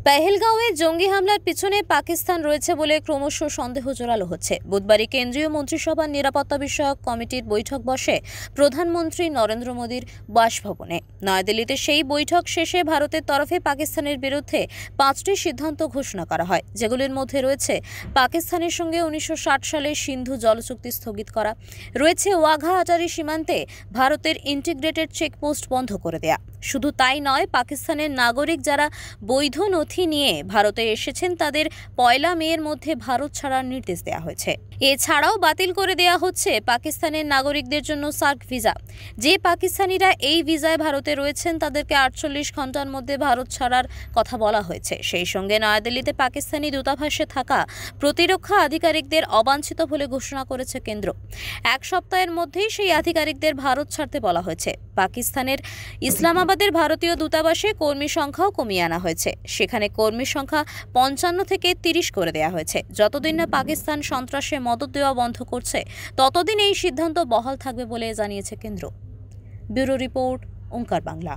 পেহেলগাঁওয়ে জঙ্গি হামলার পিছনে পাকিস্তান রয়েছে বলে ক্রমশ সন্দেহ জোরালো হচ্ছে। বুধবারই কেন্দ্রীয় মন্ত্রিসভার নিরাপত্তা বিষয়ক কমিটির বৈঠক বসে প্রধানমন্ত্রী নরেন্দ্র মোদীর বাসভবনে। নয়াদিল্লিতে সেই বৈঠক শেষে ভারতের তরফে পাকিস্তানের বিরুদ্ধে 5টি সিদ্ধান্ত ঘোষণা করা হয়, যেগুলির মধ্যে রয়েছে পাকিস্তানের সঙ্গে 1960 সালে সিন্ধু জলচুক্তি স্থগিত করা, রয়েছে ওয়াঘা আটারি সীমান্তে ভারতের ইন্টিগ্রেটেড চেকপোস্ট বন্ধ করে দেয়া। শুধু তাই নয়, পাকিস্তানের নাগরিক যারা বৈধ নথি নিয়ে ভারতে এসেছেন তাদের 1 মের মধ্যে ভারত ছাড়ার নির্দেশ দেওয়া হয়েছে। এছাড়াও বাতিল করে দেওয়া হচ্ছে পাকিস্তানের নাগরিকদের জন্য সার্ক ভিসা। যে পাকিস্তানিরা এই ভিসায় ভারতে রয়েছেন তাদেরকে 48 ঘন্টার মধ্যে ভারত ছাড়ার কথা বলা হয়েছে। সেই সঙ্গে নয়াদিল্লিতে পাকিস্তানি দূতাবাসে থাকা প্রতিরক্ষা আধিকারিকদের অবাঞ্ছিত বলে ঘোষণা করেছে কেন্দ্র। 1 সপ্তাহের মধ্যেই সেই আধিকারিকদের ভারত ছাড়তে বলা হয়েছে। পাকিস্তানের ইসলামাবাদের ভারতীয় দূতাবাসে কর্মী সংখ্যাও কমিয়ে আনা হয়েছে। সেখানে কর্মী সংখ্যা 55 থেকে 30 করে দেওয়া হয়েছে। যতদিন না পাকিস্তান সন্ত্রাসে মদত দেওয়া বন্ধ করছে, ততদিন এই সিদ্ধান্ত বহাল থাকবে বলে জানিয়েছে কেন্দ্র। ব্যুরো রিপোর্ট, ওঙ্কার বাংলা।